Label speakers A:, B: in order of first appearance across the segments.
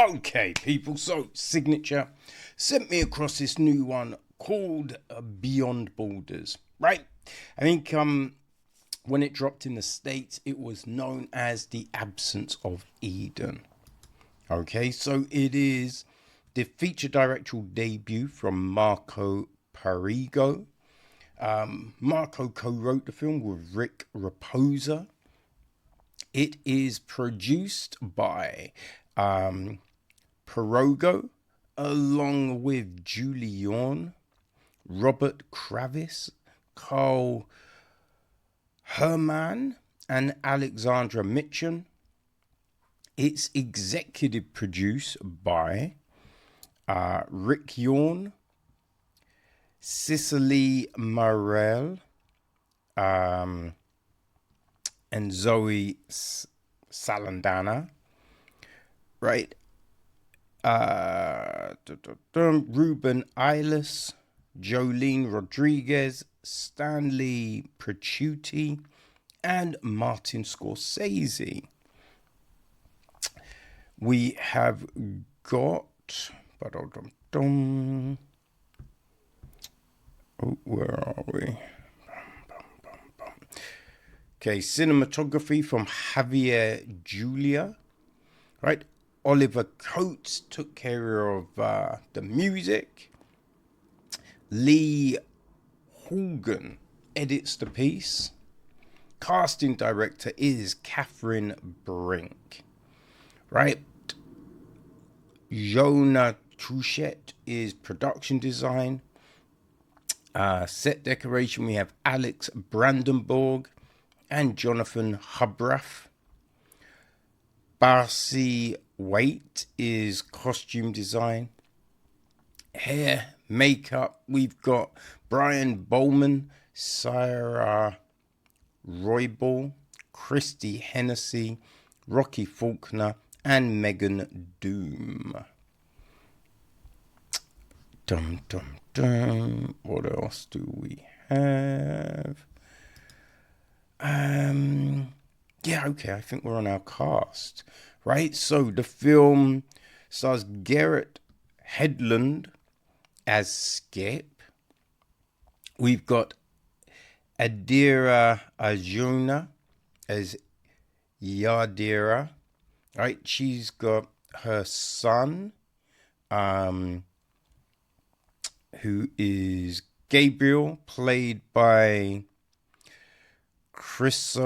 A: Okay, people, so Signature sent me across this new one called Beyond Borders, right? I think when it dropped in the States, it was known as The Absence of Eden. Okay, so it is the feature directorial debut from Marco Perego. Marco co-wrote the film with Rick Rapoza. It is produced by Perego, along with Julie Yorn, Robert Kravis, Carl Herman, and Alexandra Mitchum. It's executive produced by Rick Yorn, Cicely Morel, and Zoe Saldaña, right? Ruben Eilis, Jolene Rodriguez, Stanley Prechuti, and Martin Scorsese. We have got, where are we? Okay, cinematography from Javier Julia, right? Oliver Coates took care of the music. Lee Hogan edits the piece. Casting director is Catherine Brink, right? Jonah Touchette is production design. Set decoration, we have Alex Brandenburg and Jonathan Hubrath. Barcy Waite is costume design. Hair, makeup, we've got Brian Bowman, Sarah Roybal, Christy Hennessy, Rocky Faulkner, and Megan Doom. Dum dum dum. What else do we have? Yeah, okay, I think we're on our cast, right? So the film stars Garrett Hedlund as Skip. We've got Yadira Alma as Yadira, right? She's got her son, who is Gabriel, played by Chris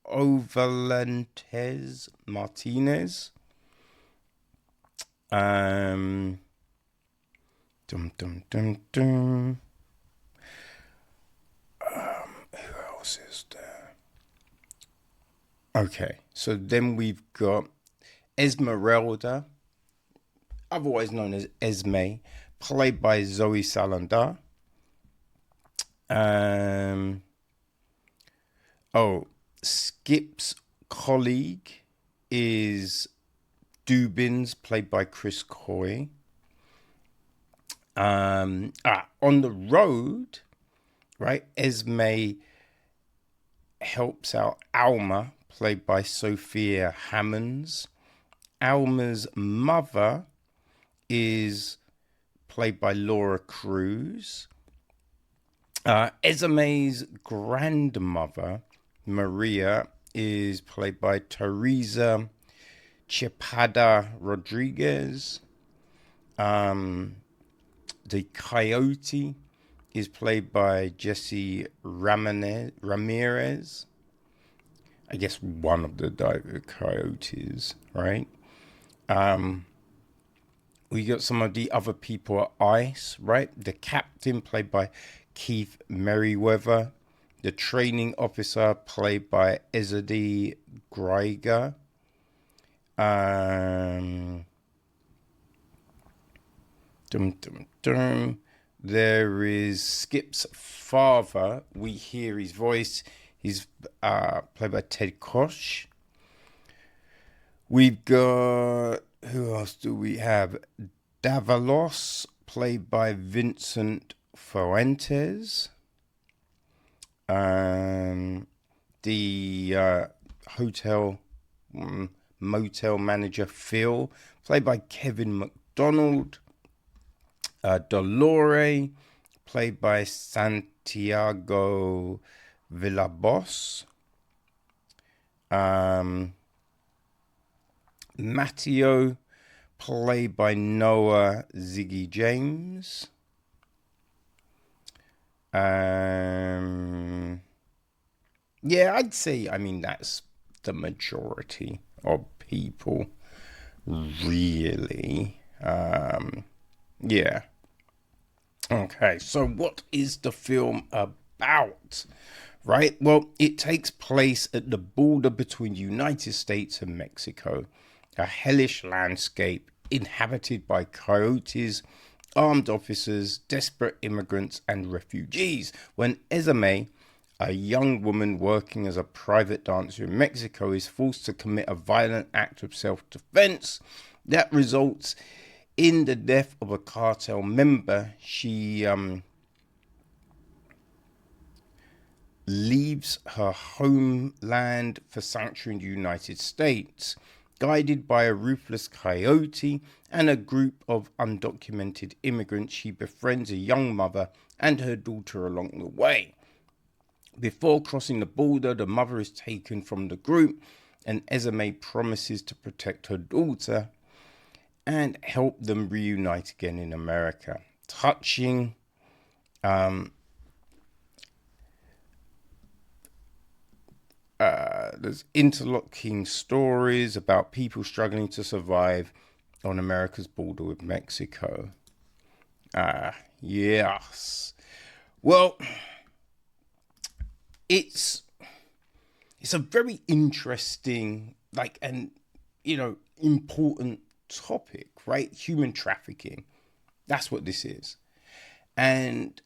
A: Ovalentes Martinez. Who else is there? Okay, so then we've got Esmeralda, otherwise known as Esmee, played by Zoe Saldaña. Skip's colleague is Dubins, played by Chris Coy. On the road, right, Esmee helps out Alma, played by Sophia Hammons. Alma's mother is played by Laura Cruz. Esmee's grandmother, Maria, is played by Teresa Chapada Rodriguez. The coyote is played by Jesse Ramirez. I guess one of the coyotes, right? We got some of the other people at ICE, right? The captain, played by Keith Merriweather. The training officer, played by Ezadi Greiger. There is Skip's father. We hear his voice. He's played by Ted Koch. We've got, who else do we have? Davalos, played by Vincent Fuentes. The hotel motel manager Phil, played by Kevin McDonald. Dolores, played by Santiago Villalobos. Matteo, played by Noah Ziggy James. Yeah, I'd say, that's the majority of people, really. Yeah. Okay, so what is the film about? Right, well, it takes place at the border between the United States and Mexico, a hellish landscape inhabited by coyotes, armed officers, desperate immigrants, and refugees, when Esmee, a young woman working as a private dancer in Mexico, is forced to commit a violent act of self-defense that results in the death of a cartel member. She leaves her homeland for sanctuary in the United States. Guided by a ruthless coyote and a group of undocumented immigrants, she befriends a young mother and her daughter along the way. Before crossing the border, the mother is taken from the group, and Esmee promises to protect her daughter and help them reunite again in America. Touching, there's interlocking stories about people struggling to survive on America's border with Mexico. Yes. Well, it's a very interesting, important topic, right? Human trafficking. That's what this is. And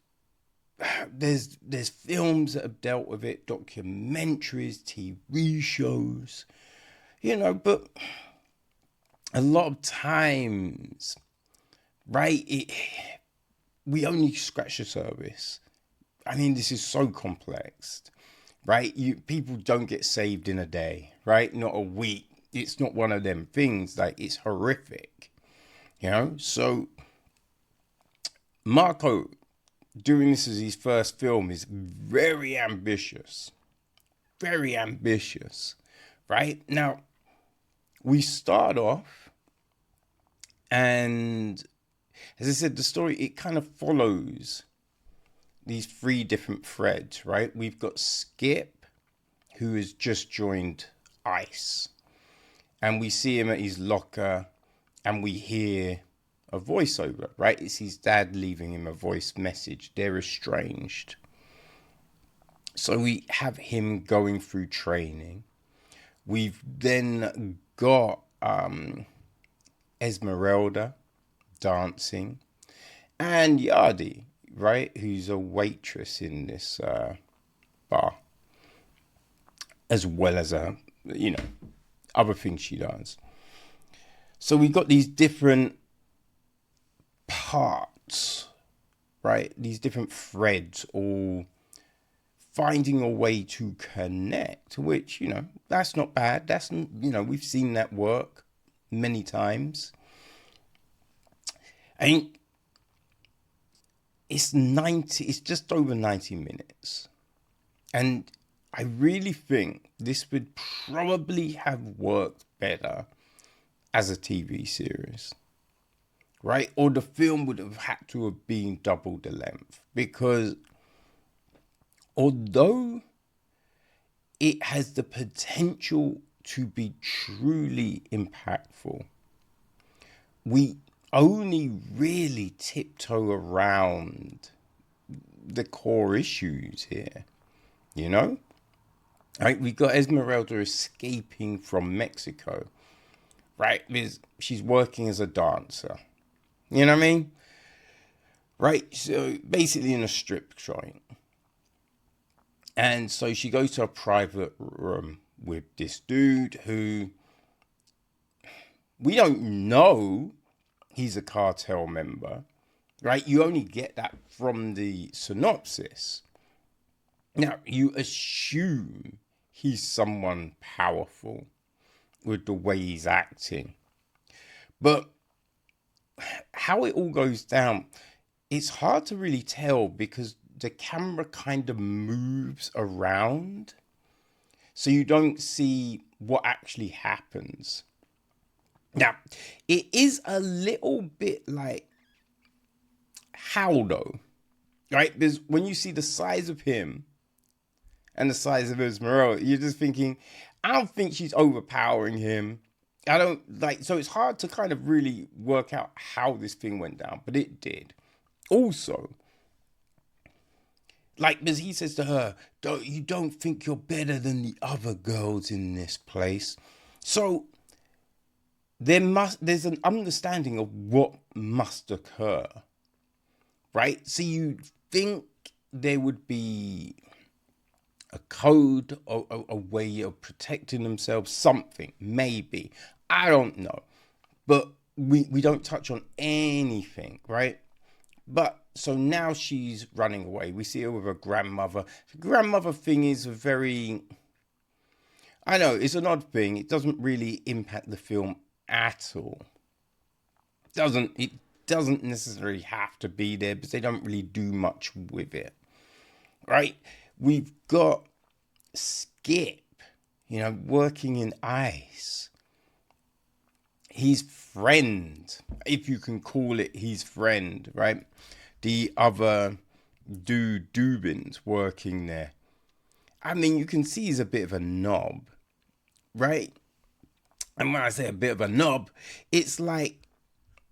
A: there's films that have dealt with it, documentaries, TV shows, but a lot of times, right, we only scratch the surface. This is so complex, right? People don't get saved in a day, right? Not a week. It's not one of them things. It's horrific, So Marco, doing this as his first film, is very ambitious, right? Now, we start off, and as I said, the story, it kind of follows these three different threads, right? We've got Shipp, who has just joined ICE, and we see him at his locker, and we hear a voiceover, right? It's his dad leaving him a voice message. They're estranged. So we have him going through training. We've then got Esmeralda dancing, and Yadi, right, who's a waitress in this bar, as well as other things she does. So we've got these different parts, right? These different threads all finding a way to connect, which, that's not bad. That's, we've seen that work many times. I think it's just over 90 minutes. And I really think this would probably have worked better as a TV series, right? Or the film would have had to have been double the length, because although it has the potential to be truly impactful, we only really tiptoe around the core issues here, Right, we got Esmeralda escaping from Mexico, right? She's working as a dancer, you know what I mean? Right, so basically in a strip joint. And so she goes to a private room with this dude who we don't know he's a cartel member, right? You only get that from the synopsis. Now, you assume he's someone powerful, with the way he's acting. But how it all goes down, it's hard to really tell because the camera kind of moves around. So you don't see what actually happens. Now, it is a little bit like how though, right? Because when you see the size of him and the size of Esmeralda, you're just thinking, I don't think she's overpowering him. I don't like, so it's hard to kind of really work out how this thing went down, but it did. Also, like, because he says to her, you don't think you're better than the other girls in this place. So there's an understanding of what must occur, right? So you think there would be a code, a way of protecting themselves, something, maybe. I don't know. But we don't touch on anything, right? But so now she's running away. We see her with her grandmother. The grandmother thing is a very, I know, it's an odd thing. It doesn't really impact the film at all. It doesn't necessarily have to be there because they don't really do much with it, right? We've got Skip, working in ICE. His friend, if you can call it his friend, right? The other dude, Dubin's working there. I mean, you can see he's a bit of a knob, right? And when I say a bit of a knob, it's like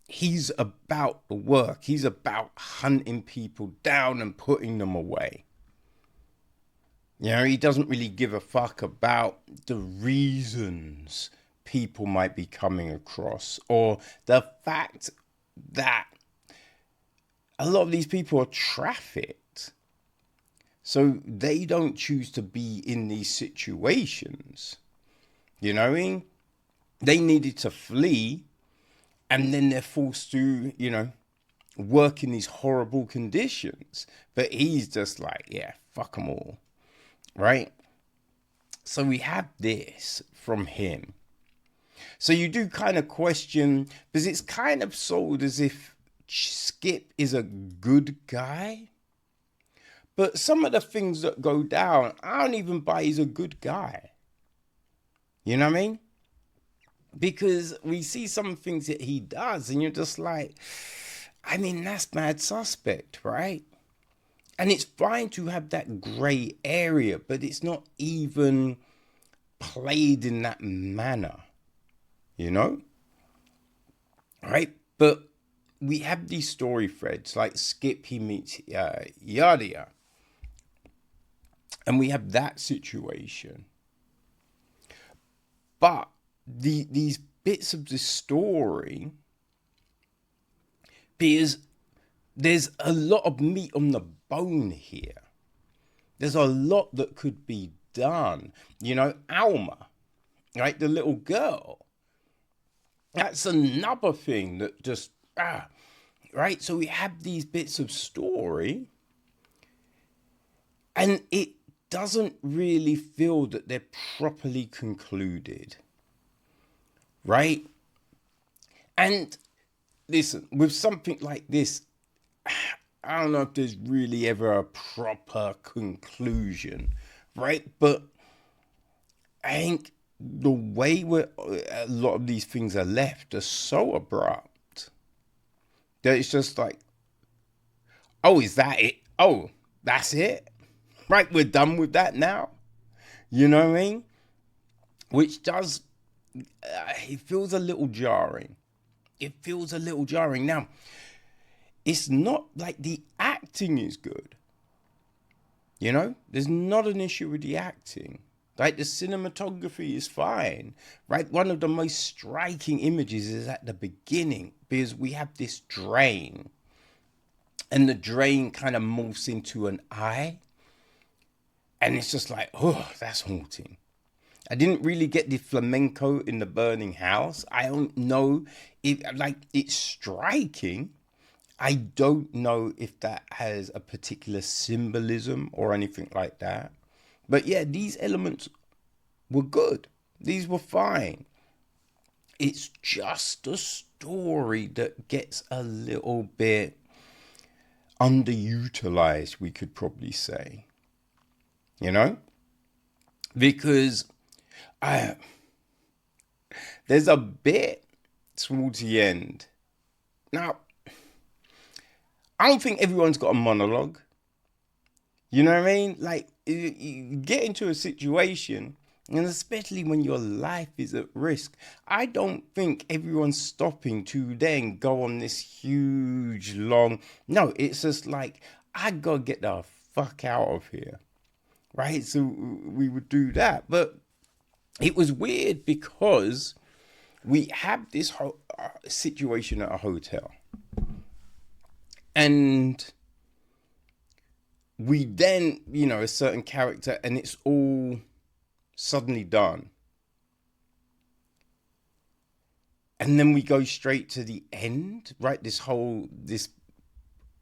A: he's about the work. He's about hunting people down and putting them away. He doesn't really give a fuck about the reasons people might be coming across or the fact that a lot of these people are trafficked. So they don't choose to be in these situations. You know what I mean? They needed to flee and then they're forced to, work in these horrible conditions. But he's just like, yeah, fuck them all. Right? So we have this from him. So you do kind of question, because it's kind of sold as if Skip is a good guy. But some of the things that go down, I don't even buy he's a good guy. You know what I mean? Because we see some things that he does and you're just like, I mean, that's mad suspect, right? And it's fine to have that grey area, but it's not even played in that manner, Right? But we have these story threads, like Skip, he meets Yadira. And we have that situation. But these bits of the story, because there's a lot of meat on the bone here. There's a lot that could be done. Alma, right? The little girl. That's another thing that just, right? So we have these bits of story and it doesn't really feel that they're properly concluded, right? And listen, with something like this, I don't know if there's really ever a proper conclusion, right? But I think the way a lot of these things are left are so abrupt that it's just like, oh, is that it? Oh, that's it? Right, we're done with that now? You know what I mean? Which does, it feels a little jarring. It feels a little jarring. Now, it's not like the acting is good. There's not an issue with the acting. Like, the cinematography is fine, right? One of the most striking images is at the beginning because we have this drain and the drain kind of morphs into an eye. And it's just like, oh, that's haunting. I didn't really get the flamenco in the burning house. I don't know if, it's striking. I don't know if that has a particular symbolism or anything like that. But yeah, these elements were good. These were fine. it's just a story that gets a little bit underutilized, we could probably say, you know, because there's a bit towards the end. Now, I don't think everyone's got a monologue. You know what I mean? Like, you get into a situation, and especially when your life is at risk, I don't think everyone's stopping to then go on this huge, long... No, it's just like, I gotta get the fuck out of here. Right? So we would do that. But it was weird because we have this situation at a hotel. And we then, a certain character, and it's all suddenly done. And then we go straight to the end, right? This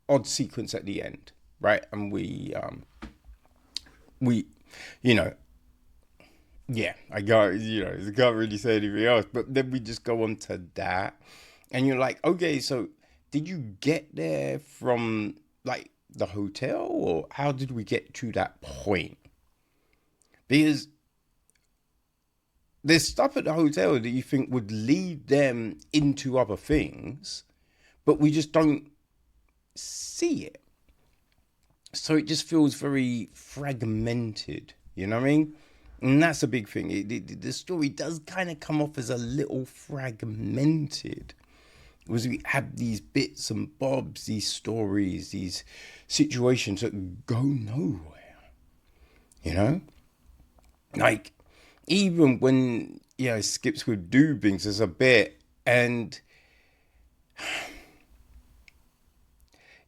A: odd sequence at the end, right? And we, yeah, I can't really say anything else, but then we just go on to that. And you're like, okay, so did you get there from like the hotel, or how did we get to that point? Because there's stuff at the hotel that you think would lead them into other things, but we just don't see it. So it just feels very fragmented, you know what I mean? And that's a big thing. The story does kind of come off as a little fragmented. Because we have these bits and bobs, these stories, these situations that go nowhere, you know? Like, even when, Skips would do things, there's a bit, and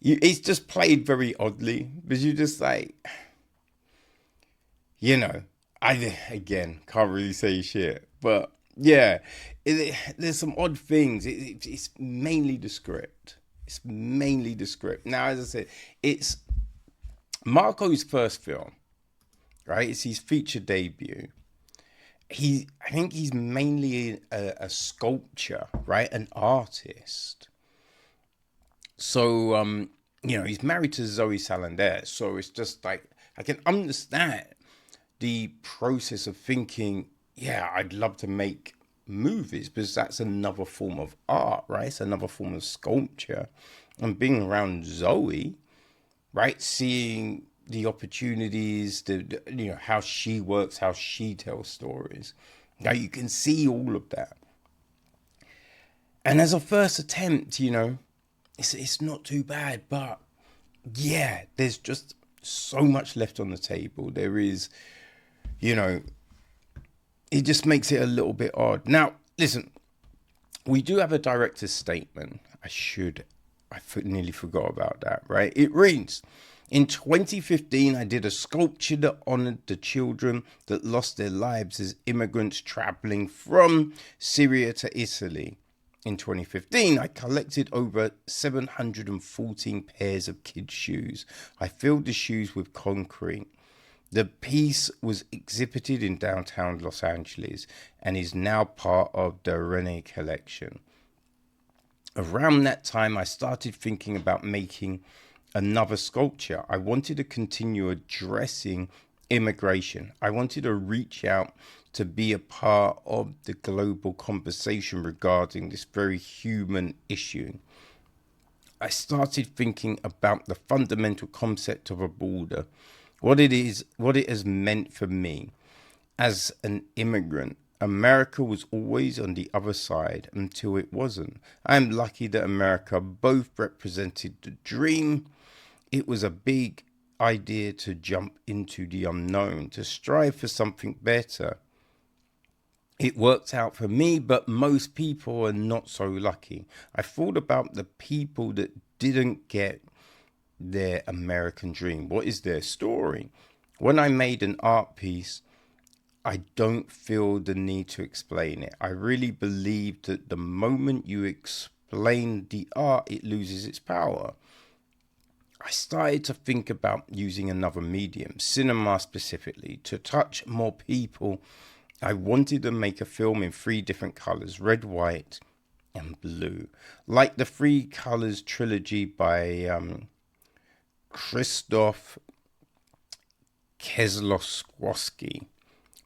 A: it's just played very oddly, because you're just like, again, can't really say shit, but yeah, there's some odd things. It's mainly the script. It's mainly the script. Now, as I said, it's Marco's first film, right? It's his feature debut. I think he's mainly a sculptor, right? An artist. So, he's married to Zoe Saldaña. So it's just like, I can understand the process of thinking, yeah, I'd love to make movies, because that's another form of art, right? It's another form of sculpture. And being around Zoe, right? Seeing the opportunities, how she works, how she tells stories. Now you can see all of that. And as a first attempt, it's not too bad, but yeah, there's just so much left on the table. There is, it just makes it a little bit odd. Now, listen, we do have a director's statement. I nearly forgot about that, right? It reads, in 2015, I did a sculpture that honored the children that lost their lives as immigrants traveling from Syria to Italy. In 2015, I collected over 714 pairs of kids' shoes. I filled the shoes with concrete. The piece was exhibited in downtown Los Angeles and is now part of the Rene collection. Around that time, I started thinking about making another sculpture. I wanted to continue addressing immigration. I wanted to reach out to be a part of the global conversation regarding this very human issue. I started thinking about the fundamental concept of a border, what it has meant for me. As an immigrant, America was always on the other side until it wasn't. I am lucky that America both represented the dream. It was a big idea to jump into the unknown, to strive for something better. It worked out for me, but most people are not so lucky. I thought about the people that didn't get their American dream. What is their story? When I made an art piece, I don't feel the need to explain it. I really believe that the moment you explain the art, it loses its power. I started to think about using another medium, cinema specifically, to touch more people I wanted to make a film in 3 different colors, red, white, and blue. Like the 3 colors trilogy by Krzysztof Kieślowski.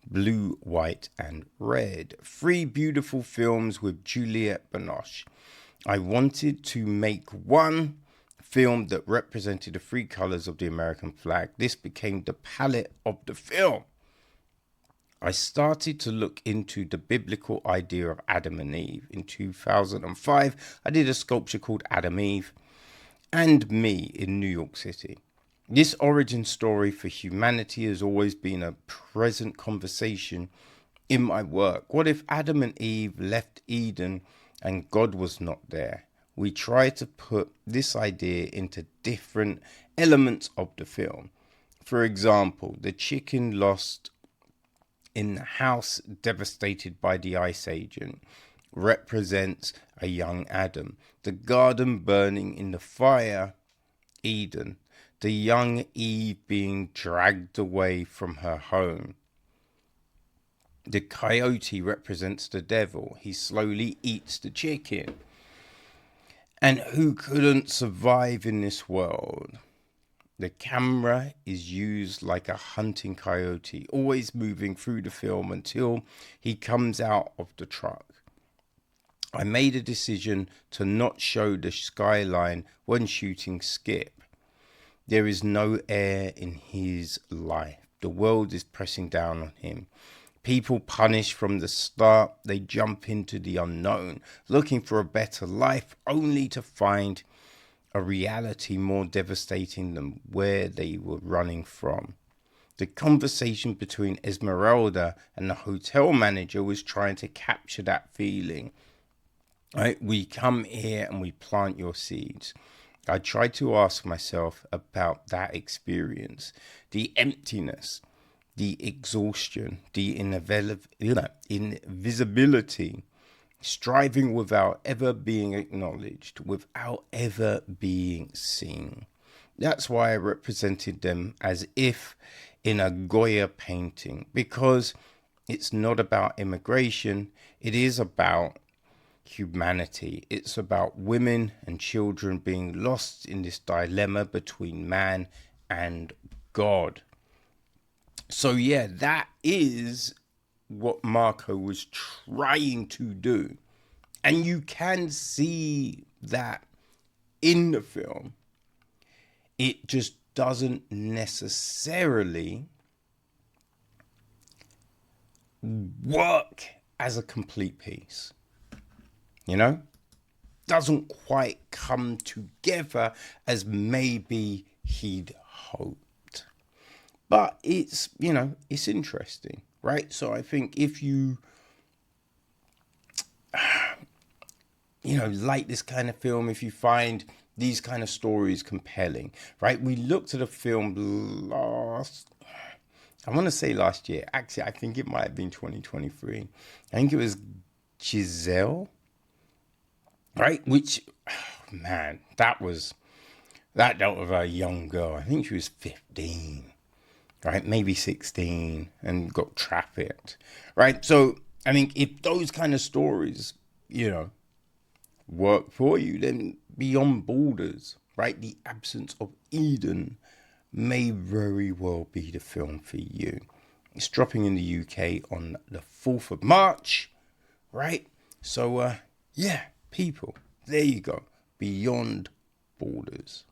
A: Blue, white, and red. 3 beautiful films with Juliette Binoche. I wanted to make one film that represented the 3 colors of the American flag. This became the palette of the film. I started to look into the biblical idea of Adam and Eve. In 2005, I did a sculpture called Adam, Eve, and Me in New York City. This origin story for humanity has always been a present conversation in my work. What if Adam and Eve left Eden and God was not there? We try to put this idea into different elements of the film. For example, the chicken lost in the house devastated by the ice agent represents a young Adam. The garden burning in the fire, Eden. The young Eve being dragged away from her home. The coyote represents the devil. He slowly eats the chicken. And who couldn't survive in this world? The camera is used like a hunting coyote, always moving through the film until he comes out of the truck. I made a decision to not show the skyline when shooting Shipp. There is no air in his life. The world is pressing down on him. People punished from the start. They jump into the unknown, looking for a better life, only to find a reality more devastating than where they were running from. The conversation between Esmeralda and the hotel manager was trying to capture that feeling. Right? We come here and we plant your seeds. I tried to ask myself about that experience, the emptiness, the exhaustion, the invisibility, striving without ever being acknowledged, without ever being seen. That's why I represented them as if in a Goya painting, because it's not about immigration, it is about humanity. It's about women and children being lost in this dilemma between man and God. So yeah, that is what Marco was trying to do. And you can see that in the film. It just doesn't necessarily work as a complete piece. You know, doesn't quite come together as maybe he'd hoped. But it's, it's interesting, right? So I think if you, like this kind of film, if you find these kind of stories compelling, right? We looked at a film last year. Actually, I think it might have been 2023. I think it was Giselle. Right, which, man, that dealt with a young girl. I think she was 15, right, maybe 16, and got trafficked, right? So, I think if those kind of stories, work for you, then Beyond Borders, right, The Absence of Eden, may very well be the film for you. It's dropping in the UK on the 4th of March, right? So, yeah. People, there you go. Beyond Borders.